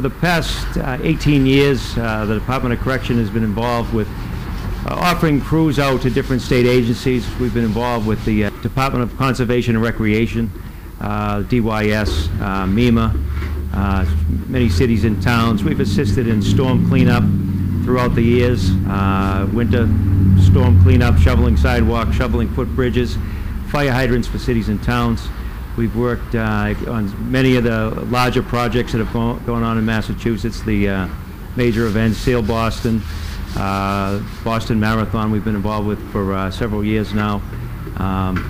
For the past 18 years, the Department of Correction has been involved with offering crews out to different state agencies. We've been involved with the Department of Conservation and Recreation, DYS, MEMA, many cities and towns. We've assisted in storm cleanup throughout the years, winter storm cleanup, shoveling sidewalks, shoveling footbridges, fire hydrants for cities and towns. We've worked on many of the larger projects that have gone on in Massachusetts, the major events, Sail Boston, Boston Marathon we've been involved with for several years now.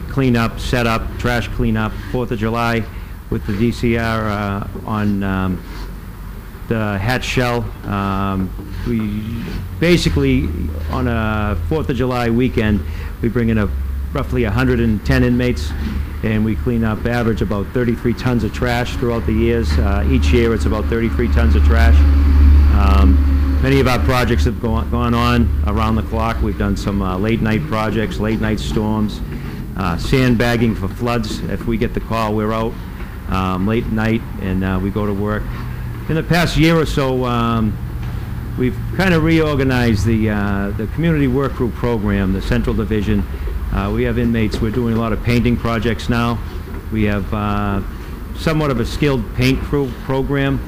Cleanup, setup, trash cleanup, 4th of July with the DCR on the hatch shell. We basically, on a 4th of July weekend, we bring in roughly 110 inmates, and we clean up, average about 33 tons of trash throughout the years. Each year it's about 33 tons of trash. Many of our projects have gone on around the clock. We've done some late night projects, late night storms, sandbagging for floods. If we get the call, we're out late night and we go to work. In the past year or so, we've kind of reorganized the community work group program, the central division. We have inmates. We're doing a lot of painting projects now. We have somewhat of a skilled paint crew program.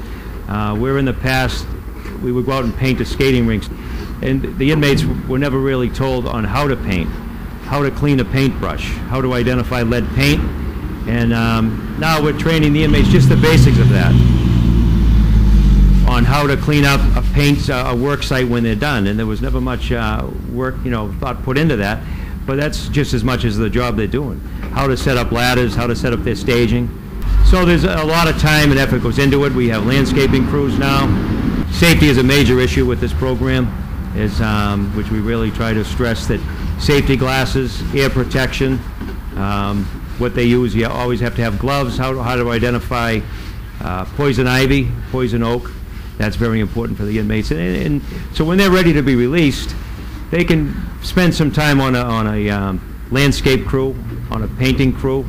Where in the past we would go out and paint the skating rinks, and the inmates were never really told on how to paint, how to clean a paintbrush, how to identify lead paint, and now we're training the inmates just the basics of that, on how to clean up a work site when they're done. And there was never much work, thought put into that, but that's just as much as the job they're doing. How to set up ladders, how to set up their staging. So there's a lot of time and effort goes into it. We have landscaping crews now. Safety is a major issue with this program, which we really try to stress that safety glasses, air protection, what they use, you always have to have gloves, how to identify poison ivy, poison oak. That's very important for the inmates. And so when they're ready to be released, they can spend some time on a landscape crew, on a painting crew.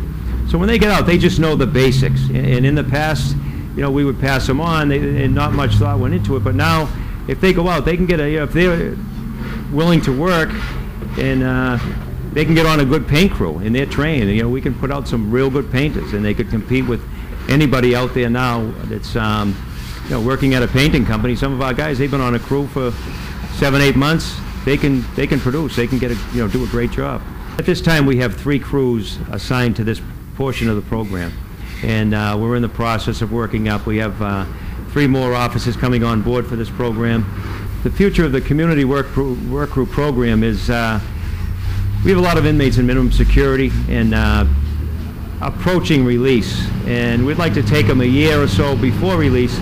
So when they get out, they just know the basics. And in the past, we would pass them on, and not much thought went into it. But now, if they go out, they can get if they're willing to work, and they can get on a good paint crew, and they're trained. We can put out some real good painters, and they could compete with anybody out there now that's working at a painting company. Some of our guys, they've been on a crew for 7-8 months. They can produce. They can get do a great job. At this time, we have 3 crews assigned to this portion of the program, and we're in the process of working up. We have 3 more officers coming on board for this program. The future of the community work group program is we have a lot of inmates in minimum security and approaching release, and we'd like to take them a year or so before release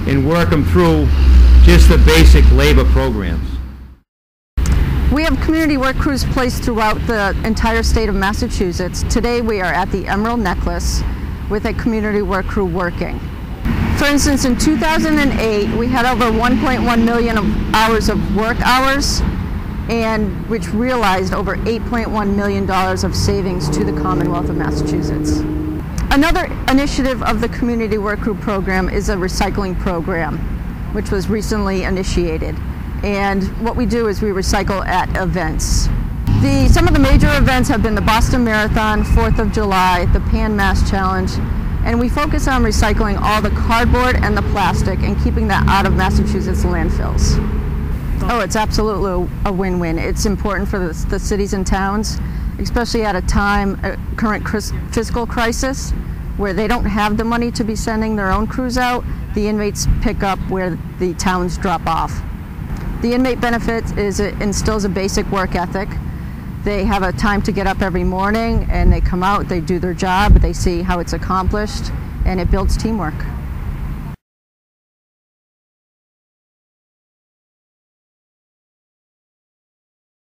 and work them through just the basic labor programs. We have community work crews placed throughout the entire state of Massachusetts. Today we are at the Emerald Necklace with a community work crew working. For instance, in 2008 we had over 1.1 million hours of work hours, and which realized over $8.1 million of savings to the Commonwealth of Massachusetts. Another initiative of the community work group program is a recycling program, which was recently initiated. And what we do is we recycle at events. Some of the major events have been the Boston Marathon, 4th of July, the Pan Mass Challenge, and we focus on recycling all the cardboard and the plastic and keeping that out of Massachusetts landfills. Oh, it's absolutely a win-win. It's important for the cities and towns, especially at a current fiscal crisis, where they don't have the money to be sending their own crews out. The inmates pick up where the towns drop off. The inmate benefit is it instills a basic work ethic. They have a time to get up every morning, and they come out, they do their job, they see how it's accomplished, and it builds teamwork.